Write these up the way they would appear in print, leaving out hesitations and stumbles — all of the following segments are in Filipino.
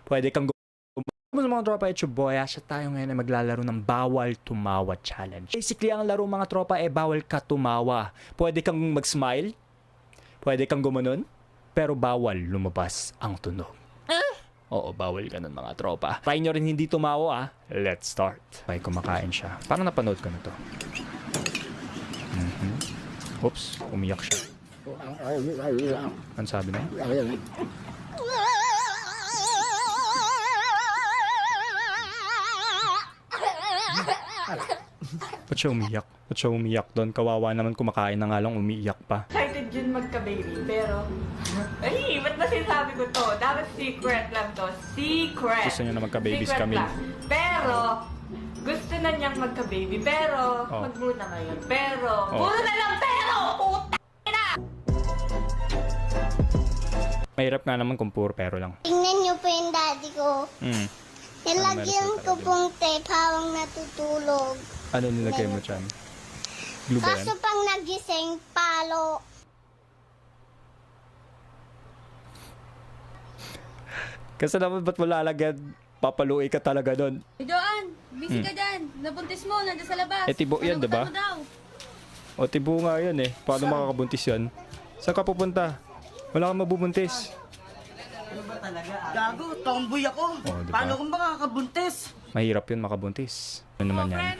Pwede kang mga tropa, it's your boy. Asya tayo ngayon ay maglalaro ng Bawal Tumawa Challenge. Basically, ang laro mga tropa ay bawal ka tumawa. Pwede kang mag-smile, pwede kang gumanon, pero bawal lumabas ang tunog. Oo, bawal ganun mga tropa. Try nyo rin hindi tumawa. Let's start. Okay, kumakain siya. Parang napanood ko na to. Oops, umiyak siya. Ano sabi na? Ba't siya umiyak? Ba't siya umiyak doon? Kawawa naman kumakain na nga lang, umiiyak pa. Excited yun magka-baby, pero... Ay, ba't ba sinasabi ko to? Dapat secret lang to. Secret! Gusto niya na magka-babies Secret kami. lang. Pero, gusto na niyang magka-baby, pero... Oh. Magmuna ngayon. Pero... Oh. Puro na lang pero! Puta na! Mahirap nga naman kung puro pero lang. Tingnan niyo po yung daddy ko. Nilagyan meron ko sa pong tape habang natutulog. Ano nilagay mo dyan? Glue ba yan? Kaso pang nagising, palo. Kasi naman ba't mo lalagyan? Papaluin ka talaga doon. Joan, busy ka dyan. Nabuntis mo, nandiyan sa labas. Tibo yan, diba? Panagutan mo daw. O tibo nga yan eh. Paano makakabuntis yan? Saan ka pupunta? Wala kang mabubuntis. Gago, tomboy ako. Oh, diba? Paano kung makakabuntis? Mahirap yun makabuntis. Ano naman yan?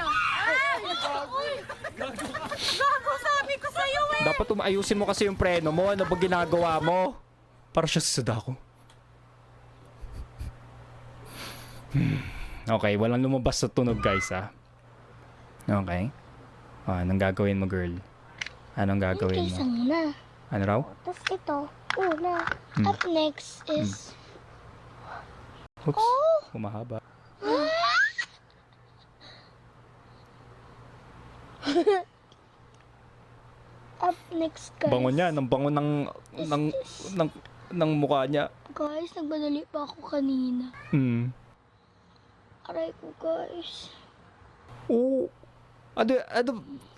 Gago, sabi ko sa'yo eh. Dapat ayusin mo kasi yung preno mo. Ano ba ginagawa mo? Para siya sa sadako. Okay, walang lumabas sa tunog guys ha. Okay. Anong gagawin mo girl? Anong gagawin mo? na. Ano raw? Tapos ito, una. Up next is... Oops. Humahaba. Up next, guys. Bango niya. Ang bango ng mukha niya. Guys, nagmadali pa ako kanina. Aray ko, guys. Oo.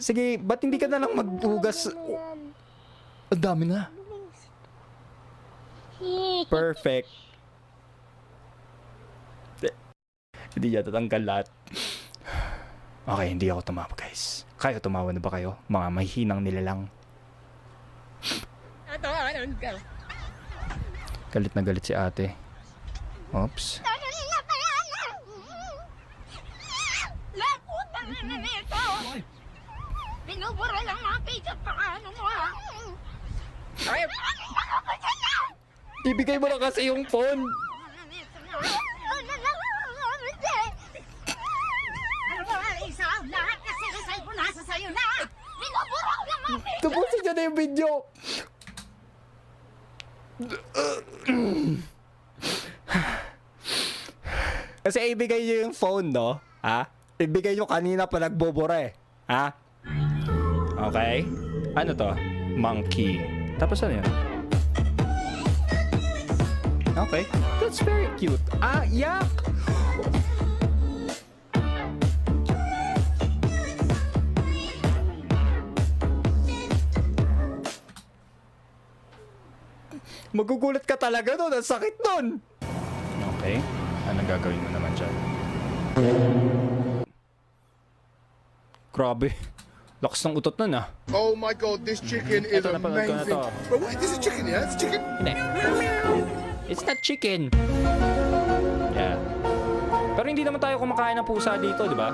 Sige, ba't hindi ka na lang maghugas? Ang dami na. Perfect. Hindi niya tatanggal lahat. Okay, hindi ako tumawa guys. Kayo tumawa na ba kayo? Mga mahihinang nilalang. Galit na galit si ate. Oops. Binubura lang mga page at paano mo ha? Ibigay mo na kasi yung phone. Lahat kasi sa cellphone nasa sa'yo na! Binubura ko lang mga page! Tapusin niya na yung video. Kasi ibigay niyo yung phone, no? Ha? Ibigay niyo kanina pa nagbobora eh. Ha? Okay. Ano to? Monkey. Tapos ano yun? Okay. That's very cute. Ah, yak! Magugulat ka talaga doon. Ang sakit doon. Okay. Anong gagawin mo naman dyan? Grabe. Lakas ng utot nun ah. Oh my god, this chicken is Ito, napanood ko na amazing. to. But wait, this is chicken, yeah? It's chicken. Hindi. It's not chicken. Yeah. Pero hindi naman tayo kumakain ng pusa dito, di ba?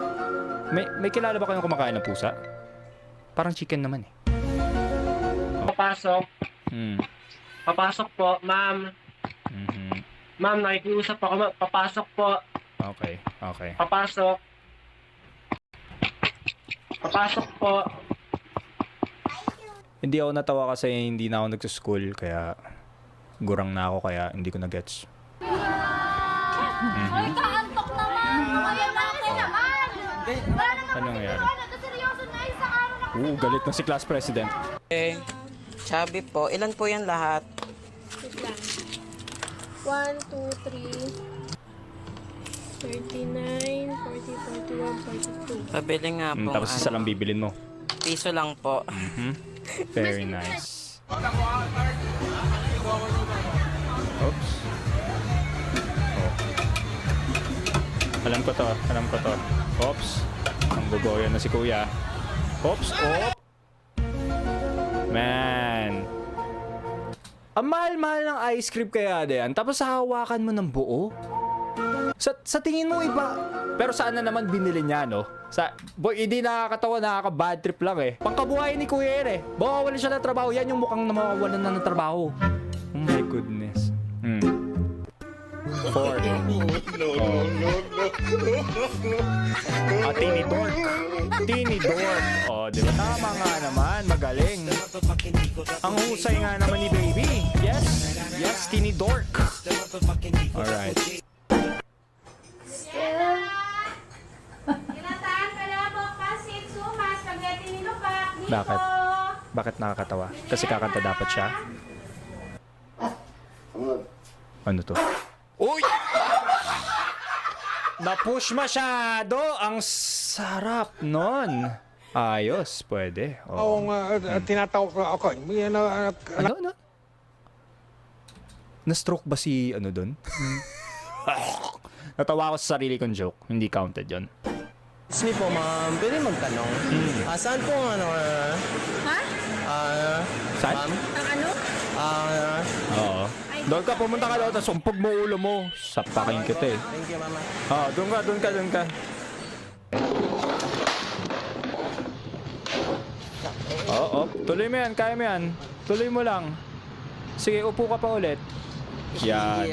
May kilala ba kayong kumakain ng pusa? Parang chicken naman eh. Papasok. Papasok po, ma'am. Ma'am, nakikiusap ako. Papasok po. Okay, okay. Papasok. Papasok po. Hindi ako natawa kasi hindi na ako nagsa-school, kaya gurang na ako, kaya hindi ko na-gets. Ay, kaantok naman! Kaya natin naman! Ano nangyari? Seryoso na isang araw na Galit na si class president. Eh, Chubby po. Ilan po yan lahat? 1, 2, 3, 39, 40, 41, 42. Pabili nga po. Tapos isa lang bibilin mo. Piso lang po. Very nice. Oops. Oh. Alam ko to. Oops. Ang gugoyo na si kuya. Oops. Man. Ang mahal-mahal ng ice cream kaya yan. Tapos hahawakan mo ng buo. Sa tingin mo iba. Pero saan na naman binili niya, no? Boy, hindi nakakatawa, nakaka-bad trip lang eh. Pangkabuhay ni kuya yan eh. Mawawalan siya ng trabaho. Yan yung mukhang mawawalan na ng trabaho. Oh my goodness. 4. Tini Dork. Oh, di ba? Tama nga naman. Magaling. Ang husay nga naman ni baby. Yes, Tini Dork. Alright. Ginataan ka lang po kasi sumas, spaghetti nilupak, dito. Bakit? Bakit nakakatawa? Kasi kakanta dapat siya? Ano to? Uy! Na-push masyado! Ang sarap nun! Ayos, pwede. Oo nga, tinatawag ko ako. Ano? Na-stroke ba si ano dun? Natawa ako sa sarili kong joke. Hindi counted yon. Excuse me po, ma'am. Pwede magtanong? Saan po ang ano? Ha? Saan? Ma'am? Ang ano? Oo. Doon ka, pumunta ka doon, tapos umpog mo ulo mo. Sapakin kita eh. Thank you, mama. Doon ka. Oo, tuloy mo yan, kaya mo yan. Tuloy mo lang. Sige, upo ka pa ulit. Yan.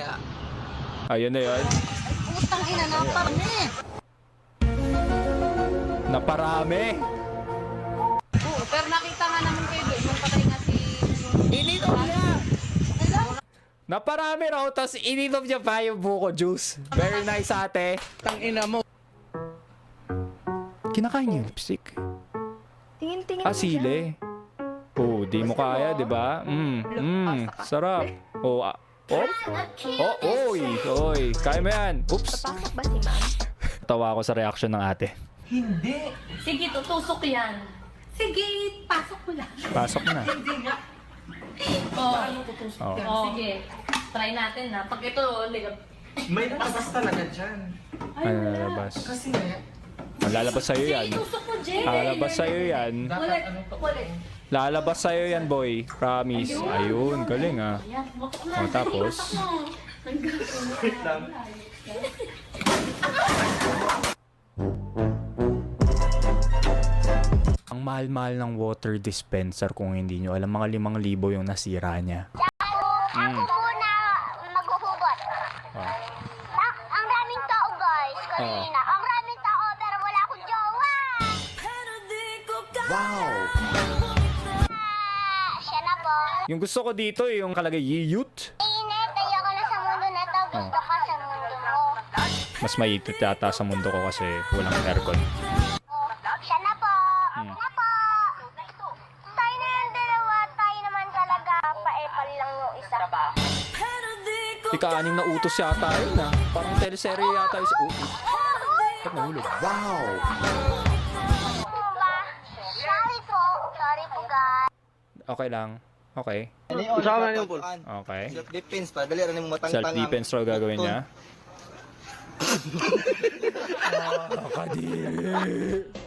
Ayun na yun. Putang ina, naparami. Naparami. Oo, pero nakita nga naman kayo doon. Nung patay nga si... Ininom niya! Naparami raw, tapos ininom niya pa yung buko juice. Very nice, ate. Tangina mo. Kinakain niya yung lipstick. Tingin-tingin Sili. Oh, di mo kaya, di ba? Sarap. Oy, kaya mo yan. Oops. Pasok ba si ma'am? Tawa ako sa reaction ng ate. Sige, tutusok yan. Sige, pasok mo lang. Pasok na. Sige. Try natin na. Pag ito, May pasas talaga dyan. Ano lalabas? Lalabas sa'yo yan. tusok mo, Jay. Lalabas sa'yo yan. Ulit. Lalabas sa'yo yan, boy. Promise. Ayun, galing ah. Yan, motok na. Tapos? Ang mahal-mahal ng water dispenser kung hindi nyo alam, mga 5,000 yung nasira niya. Ako muna maghuhugot. Ang daming tao, guys. Kanina. Ang daming tao, pero wala akong jowa. Wow! Siya na po. Yung gusto ko dito yung kalagay yiyut. Init, ayoko na sa mundo na to. Gusto ka sa mundo mo. Mas maitit yata sa mundo ko kasi walang aircon. Siya na po. Ako na po. Tayo na yung dalawa. Tayo naman talaga. Paepal lang yung isa. Ika-anim na utos yata yun ah. Parang teleserye yata yung Ba't nahulog? Wow! Po ba? Sorry po guys. Okay lang. Okay. Usama na yung pool. Okay. Self-defense pa, dali rin mo matang-tang. Self-defense raw gagawin niya.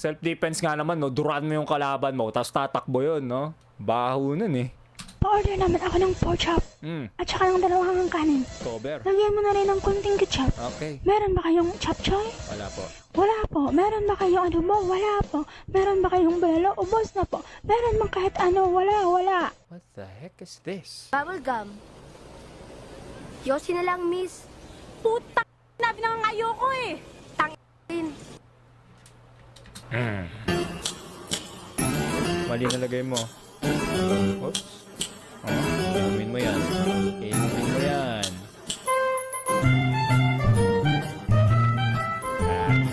Self-defense nga naman, no? Duran mo yung kalaban mo, tapos tatakbo yun, no? Baho nun eh. Pa-order naman ako ng pork chop. At saka ng dalawang kanin. Cover. Lagyan mo na rin ng kunting ketchup. Okay. Meron ba kayong chapchoy? Wala po. Wala po. Meron ba kayong adobo? Wala po. Meron ba kayong bulalo? Ubos na po. Meron bang kahit ano? Wala. What the heck is this? Bubble gum. Yossi na lang, miss. Puta! Nabi na nga ayoko eh. Tangin. Mali na lagay mo. Oops. Inumin mo yan. Inumin mo yan.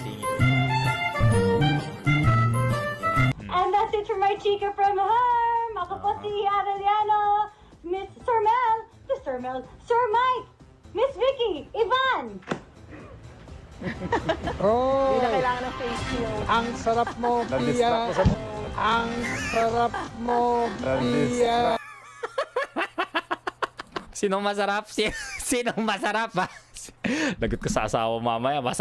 Singit. And that's it for my chica from home. Ako po si Arellano, Miss Sir Mel, Sir Mike, Miss Vicky, Ivan. Oh, Hindi na kailangan ng face shield. ang sarap mo, Pia. Ang sarap mo, Pia. Sinong masarap? Sinong masarap ha? Lagot ko sa asawa mamaya. Masarap.